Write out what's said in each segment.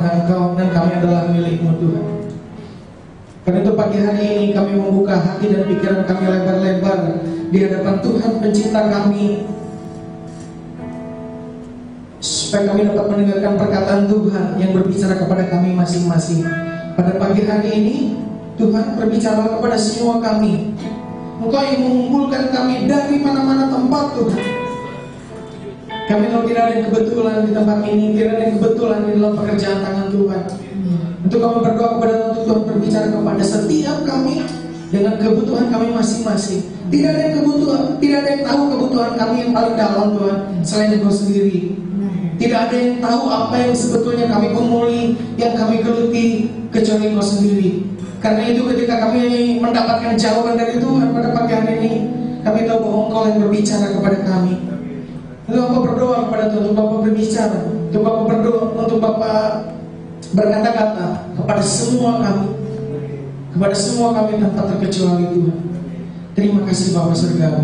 Engkau dan kami adalah milik-Mu Tuhan. Karena itu pagi hari ini kami membuka hati dan pikiran kami lebar-lebar di hadapan Tuhan pencipta kami, supaya kami dapat mendengarkan perkataan Tuhan yang berbicara kepada kami masing-masing. Pada pagi hari ini Tuhan berbicara kepada semua kami. Engkau yang mengumpulkan kami dari mana-mana tempat Tuhan. Kami tahu tidak ada yang kebetulan di tempat ini, tidak ada yang kebetulan di dalam pekerjaan tangan Tuhan. Untuk kami berdoa kepada Tuhan berbicara kepada setiap kami dengan kebutuhan kami masing-masing. Tidak ada yang kebutuhan, tidak ada yang tahu kebutuhan kami yang paling dalam Tuhan selain Engkau sendiri. Tidak ada yang tahu apa yang sebetulnya kami gumuli, yang kami geluti kecuali Engkau sendiri. Karena itu ketika kami mendapatkan jawaban dari Tuhan pada pagi hari ini, kami tahu bahwa Engkau yang berbicara kepada kami. Untuk Bapak berdoa kepada Tuhan, untuk Bapak berbicara, untuk Bapak berdoa, untuk Bapak berkata-kata kepada semua kami tanpa terkecuali Tuhan. Terima kasih Bapak Surgawi.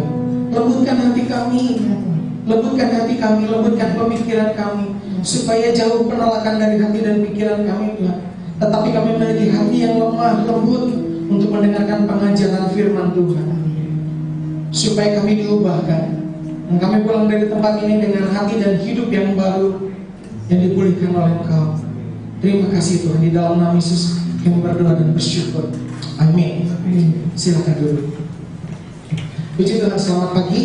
Lembutkan hati kami, lembutkan pemikiran kami, supaya jauh penolakan dari hati dan pikiran kami Tuhan. Tetapi kami memiliki hati yang lemah, lembut untuk mendengarkan pengajaran firman Tuhan, supaya kami diubahkan. Dan kami pulang dari tempat ini dengan hati dan hidup yang baru yang dipulihkan oleh Engkau. Terima kasih Tuhan, di dalam nama Yesus kami berdoa dan bersyukur. Amin. Silakan duduk. Puji Tuhan, selamat pagi.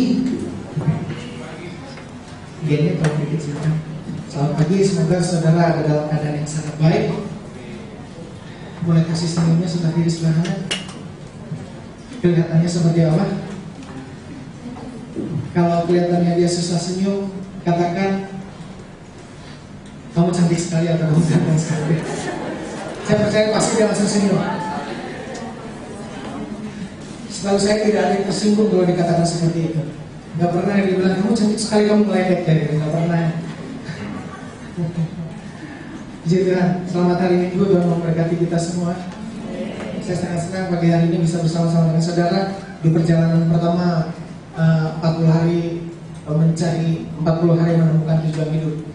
Gini, tolong dikit silakan. Selamat pagi, semoga saudara ada dalam keadaan yang sangat baik. Boleh kasih senyumnya sudah di sebelah kanan. Kelihatannya seperti apa? Kalau kelihatannya dia susah senyum, katakan kamu cantik sekali atau kamu ganteng sekali. Saya percaya pasti dia langsung senyum. Selalu saya tidak ada yang tersinggung kalau dikatakan seperti itu. Gak pernah yang dibilang kamu cantik sekali, kamu meledek dari itu. Gak pernah. Puji Tuhan, selamat hari Minggu, Tuhan memberkati kita semua. Saya sangat senang pagi hari ini bisa bersama-sama dengan saudara di perjalanan pertama 40 hari mencari 40 hari menemukan tujuan hidup.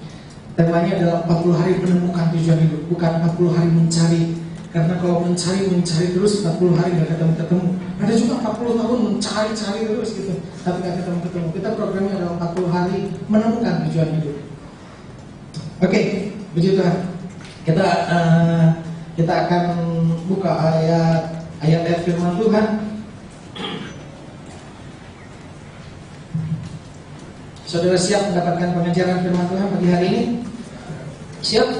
Temanya adalah 40 hari menemukan tujuan hidup, bukan 40 hari mencari. Karena kalau mencari terus 40 hari gak ketemu. Ada juga 40 tahun mencari terus gitu, tapi gak ketemu. Kita programnya adalah 40 hari menemukan tujuan hidup. Oke, puji Tuhan. Kita akan buka ayat firman Tuhan. Saudara siap mendapatkan pengajaran firman Tuhan pagi hari ini? Siap?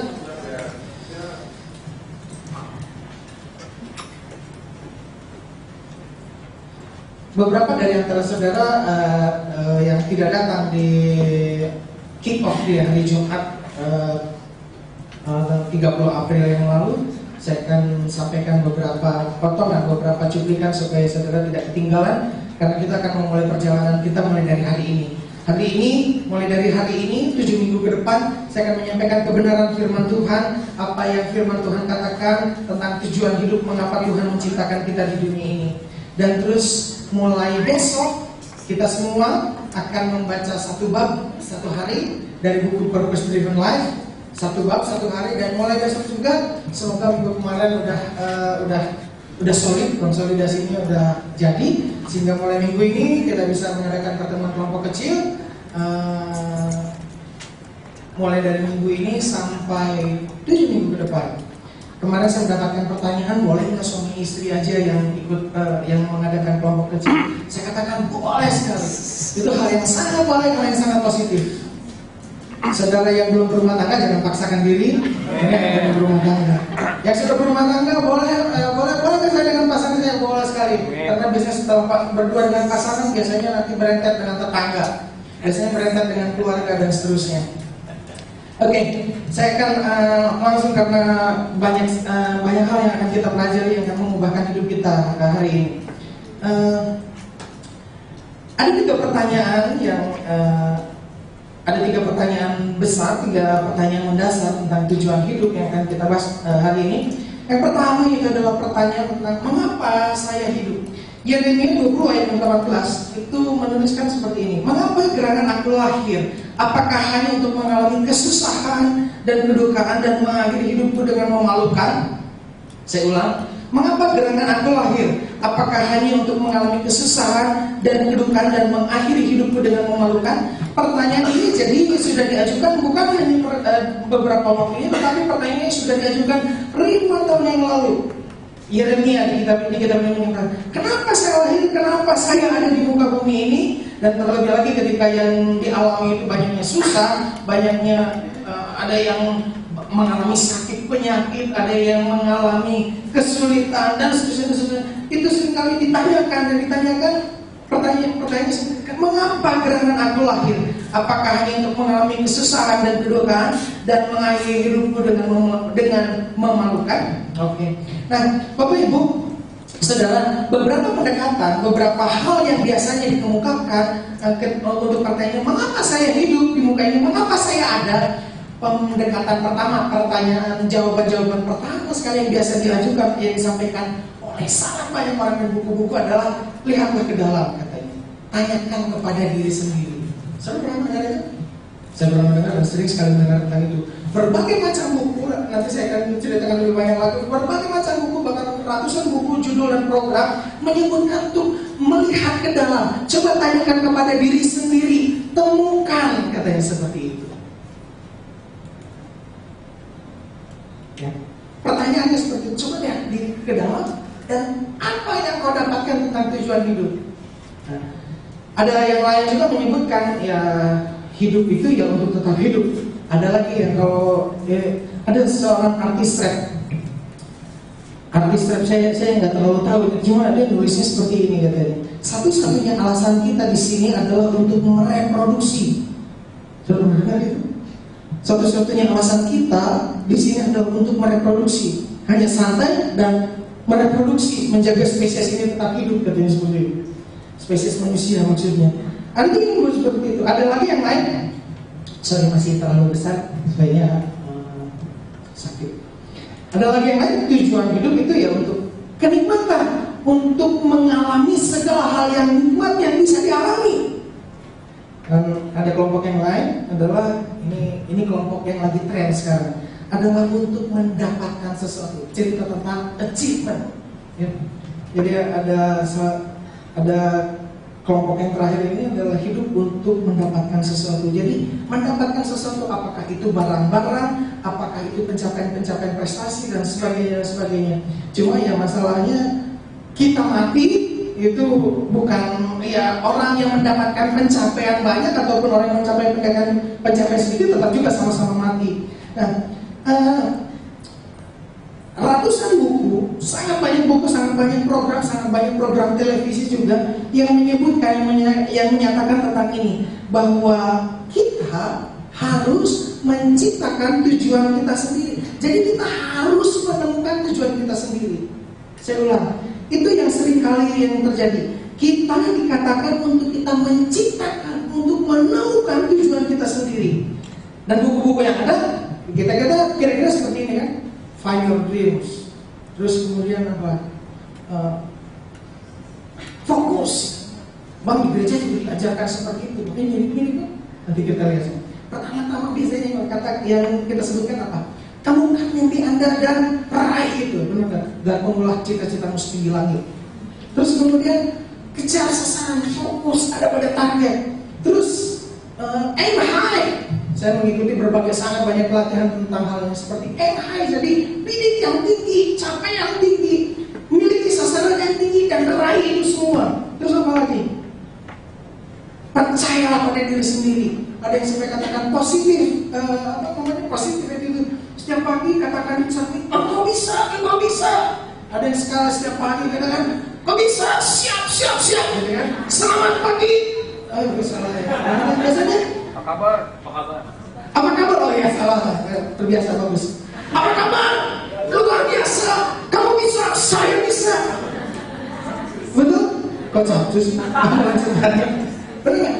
Beberapa dari antara saudara yang tidak datang di kick off di hari Jumat 30 April yang lalu, saya akan sampaikan beberapa potongan, beberapa cuplikan supaya saudara tidak ketinggalan. Karena kita akan memulai perjalanan kita mulai dari hari ini. Mulai dari hari ini, 7 minggu ke depan, saya akan menyampaikan kebenaran firman Tuhan, apa yang firman Tuhan katakan tentang tujuan hidup, mengapa Tuhan menciptakan kita di dunia ini. Dan terus mulai besok, kita semua akan membaca satu bab, satu hari dari buku Purpose Driven Life, satu bab, satu hari. Dan mulai besok juga, semoga minggu kemarin udah solid, konsolidasinya udah jadi, sehingga mulai minggu ini kita bisa mengadakan pertemuan kelompok kecil mulai dari minggu ini sampai 7 minggu ke depan. Kemarin saya mendapatkan pertanyaan, boleh nggak suami istri aja yang ikut yang mengadakan kelompok kecil? Saya katakan boleh sekali. Itu hal yang sangat baik, hal yang sangat positif. Saudara yang belum berumah tangga jangan paksakan diri. Ini yang berumah tangga. Yang sudah berumah tangga boleh saya dengan pasangan saya, boleh sekali. Karena biasanya setelah berdua dengan pasangan biasanya nanti berentet dengan tetangga, biasanya berentet dengan keluarga dan seterusnya. Oke, saya akan langsung karena banyak hal yang akan kita pelajari yang akan mengubahkan hidup kita hari ini. Ada tiga pertanyaan besar, 3 pertanyaan mendasar tentang tujuan hidup yang akan kita bahas hari ini. Yang pertama itu adalah pertanyaan tentang mengapa saya hidup. Yeremia 20 ayat 18 itu menuliskan seperti ini. Mengapa gerangan aku lahir? Apakah hanya untuk mengalami kesusahan dan kedukaan dan mengakhiri hidupku dengan memalukan? Saya ulang. Mengapa gerangan aku lahir? Apakah hanya untuk mengalami kesusahan dan kedukaan dan mengakhiri hidupku dengan memalukan? Pertanyaan ini jadi sudah diajukan bukan hanya beberapa waktu ini, tetapi pertanyaannya sudah diajukan ribuan tahun yang lalu. Yeremia di kitab ini menyatakan, kenapa saya lahir, kenapa saya ada di muka bumi ini? Dan terlebih lagi ketika yang dialami itu banyaknya susah, banyaknya ada yang mengalami sakit penyakit, ada yang mengalami kesulitan dan seterusnya. Itu seringkali ditanyakan pertanyaan seperti, mengapa gerangan aku lahir? Apakah hanya untuk mengalami kesusahan dan kedukaan dan mengakhiri hidupku dengan memalukan? Oke. Nah, Bapak Ibu, Saudara, beberapa pendekatan, beberapa hal yang biasanya dikemukakan untuk pertanyaan, mengapa saya hidup di muka ini? Mengapa saya ada? Pendekatan pertama, jawaban-jawaban pertama sekali yang biasa diajukan, yang disampaikan oleh sangat banyak orang di buku-buku adalah, lihatlah ke dalam, katanya. Tanyakan kepada diri sendiri. Saya pernah mendengar itu? Saya pernah mendengar dan sering sekali mendengar tentang itu. Berbagai macam buku, nanti saya akan ceritakan lebih banyak lagi. Berbagai macam buku, bahkan ratusan buku, judul dan program menyebutkan untuk melihat ke dalam. Coba tanyakan kepada diri sendiri, temukan, katanya seperti itu. Ya. Pertanyaannya seperti itu, coba lihat diri ke dalam dan apa yang kau dapatkan tentang tujuan hidup. Nah, ada yang lain juga menyebutkan ya hidup itu ya untuk tetap hidup. Ada lagi yang kalau ada seorang artis rap saya nggak terlalu tahu, cuma dia nulisnya seperti ini katanya. Satu-satunya alasan kita di sini adalah untuk mereproduksi. Sudah mendengar itu? Satu-satunya alasan kita di sini adalah untuk mereproduksi, hanya santai dan mereproduksi, menjaga spesies ini tetap hidup, katanya seperti itu. Spesies manusia maksudnya. Ada juga yang seperti itu. Ada lagi yang lain. Sorry, masih terlalu besar, sebenarnya sakit. Ada lagi yang lain. Tujuan hidup itu ya untuk kenikmatan, untuk mengalami segala hal yang nikmat yang bisa dialami. Dan ada kelompok yang lain adalah ini kelompok yang lagi tren sekarang, adalah untuk mendapatkan sesuatu. Cerita tentang achievement. Ya. Jadi ada kelompok yang terakhir ini adalah hidup untuk mendapatkan sesuatu. Jadi mendapatkan sesuatu, apakah itu barang-barang, apakah itu pencapaian-pencapaian prestasi dan sebagainya. Cuma ya masalahnya kita mati itu bukan ya orang yang mendapatkan pencapaian banyak ataupun orang yang mencapai pencapaian sedikit tetap juga sama-sama mati. Nah, ratusan buku, sangat banyak buku, sangat banyak program televisi juga yang menyebutkan, yang menyatakan tentang ini, bahwa kita harus menciptakan tujuan kita sendiri. Jadi kita harus menemukan tujuan kita sendiri. Saya ulang, itu yang sering kali yang terjadi. Kita dikatakan untuk kita menciptakan, untuk menemukan tujuan kita sendiri. Dan buku-buku yang ada, kita kira-kira seperti ini kan. Find your dreams. Terus kemudian apa? Fokus. Bang, di gereja juga diajarkan seperti itu. Mungkin mirip-mirip kan? Nanti kita lihat. Pertama-tama biasanya kata yang kita sebutkan apa? Temukan mimpi Anda dan raih itu, benar kan? Dan mengulah cita-citamu setinggi langit. Terus kemudian kejar sasaran, fokus, ada pada target. Terus aim high. Saya mengikuti sangat banyak pelatihan tentang hal yang seperti aim high. Jadi bidik yang tinggi, capai yang tinggi, memiliki sasaran yang tinggi dan raih itu semua. Terus apa lagi? Percayalah pada diri sendiri. Ada yang sampai katakan positif, positif itu. Setiap pagi katakan samping, kau bisa, kau bisa. Ada yang sekali setiap pagi katakan, kau bisa, siap, gitu kan? Selamat pagi. Salah ya. Biasanya Apa kabar? apa kabar? Oh ya, salah. Terbiasa bagus. Apa kabar? Luar biasa. Kamu bisa, saya bisa. Betul? Kocok. Terus lanjut lagi. Benar nggak?